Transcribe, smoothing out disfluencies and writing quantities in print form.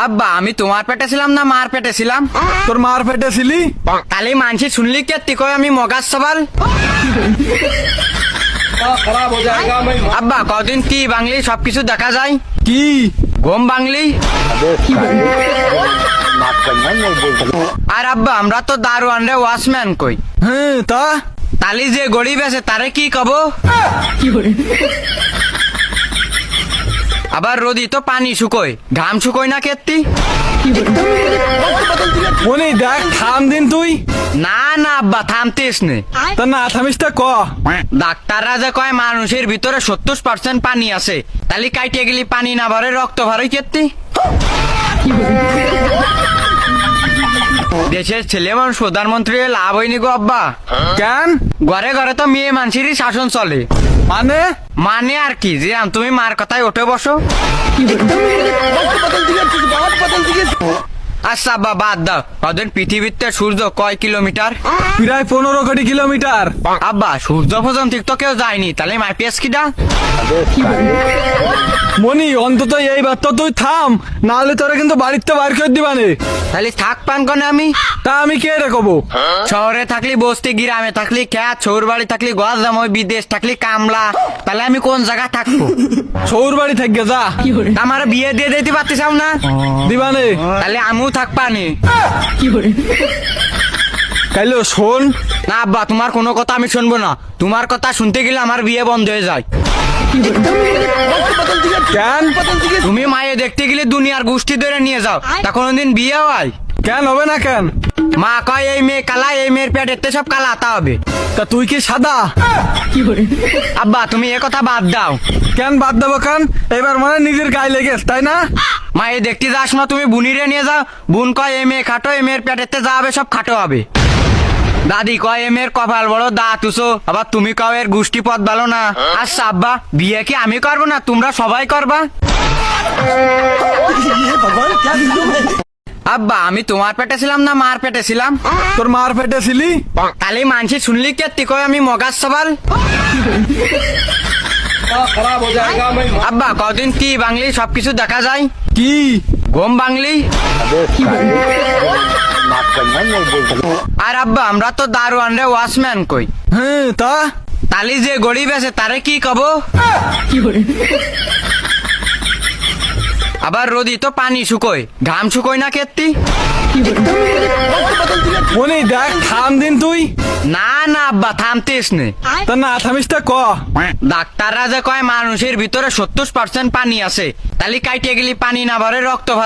আব্বা আমি তোমার পেটে ছিলাম না মার পেটে ছিলাম? তোর মার পেটে ছিলি? তাহলে মানসি শুনলি কে তুই কয় আমি মগাজ সবাল? আব্বা কদিন কি বাংলি সবকিছু দেখা যায়? কি ঘুম বাংলি। আর আব্বা আমরা তো দারোয়ান রে ওয়াচম্যান কই। হ্যাঁ তা তালি যে গরিব আছে তারে কি কব? আবার রোদি তো পানি শুকোয়, ঘাম শুকোয় না কেত্তি? মনি দেখ থাম দিন তুই। না না আব্বা থামতিস নে। তা না থামিস তা ক। ডাক্তাররা যে কয় মানুষের ভিতরে 70% পানি আছে, তাহলে কাইটে গেলি পানি না ভরে রক্ত ভরে কেত্তি? দেশের ছেলে মানুষ প্রধানমন্ত্রী হয়ে লাভ হয়নি গো আব্বা। কেন? ঘরে ঘরে তো মেয়ে মানুষেরই শাসন চলে। মানে মানে আর কি, যে তুমি মার কথায় উঠে বসো। আচ্ছা আব্বা বাদ দাও, ওদের পৃথিবীতে সূর্য কয় কিলোমিটার? প্রায় 15 কোটি কিলোমিটার। আব্বা সূর্য পর্যন্ত তো কেউ যায়নি, তাহলে মাইপিএস কিটা? মনি অন্তত এইবার তো তুই থাম, নাহলে তোরা কিন্তু বাড়িতে বার করে দিবানে। তাহলে থাক পান কনে আমি? তা আমি কে রে কব? শহরে থাকলি বস্তি, গ্রামে থাকলি খ্যাত, ছোর বাড়ি থাকলি গজাময়, বিদেশ থাকলি কামলা, তাহলে আমি কোন জায়গায় থাকবো? সৌর বাড়ি থাকবে যা। আমার বিয়ে দিয়ে দিতে পারতেছাও না? দিবানে। তাহলে আমিও থাকবানি। কাইলো শোন। না আব্বা তোমার কোনো কথা আমি শুনবো না, তোমার কথা শুনতে গেলে আমার বিয়ে বন্ধ হয়ে যায়। কেন? তুমি মায়ে দেখতে গেলে দুনিয়ার গোষ্ঠী ধরে নিয়ে যাও, তা কোনোদিন বিয়ে হয়? কেন হবে না কেন? মা কয় এই মেয়ে কালা, এই মেয়ের পেট এতে সব কালা তা হবে। তা তুই কি সাদা? আব্বা তুমি এ কথা বাদ দাও। কেন বাদ দেবো কেন? এবার মানে নিজের গায়ে লেগেছ তাই না? মায়ে দেখতে যাস না, তুমি বুনিরে নিয়ে যাও, বুন কয় এই মেয়ে খাটো, এই মেয়ের পেটেতে যা হবে সব খাটো হবে। দাদি কয় এ মেয়ের কপাল বড়, দাঁত উঁচু, আবার তুমি কও এর গোষ্ঠী পথ ভালো না। আচ্ছা আব্বা বিয়ে কি আমি করবো না তোমরা সবাই করবা? আব্বা আমি তোমার পেটে ছিলাম না মার পেটে ছিলাম? তোর মার পেটে ছিলি? তাহলে মানসি শুনলি কে তুই কয় আমি মগাজ সবাল? আব্বা কদিন কি বাংলি সবকিছু দেখা যায়? কি ঘুম বাংলি। আর আব্বা আমরা তো দারোয়ান রে ওয়াচম্যান কই। হ্যাঁ তা তালি যে গরিব আছে তারে কি কব? আবার রোদি তো পানি শুকোয়, ঘাম শুকোয় না কেত্তি? মনি দেখ থাম দিন তুই। না না আব্বা থামতিস নে। তা না থামিস তা ক। ডাক্তাররা যে কয় মানুষের ভিতরে 70% পানি আছে, তাহলে কাইটে গেলি পানি না ভরে রক্ত ভরে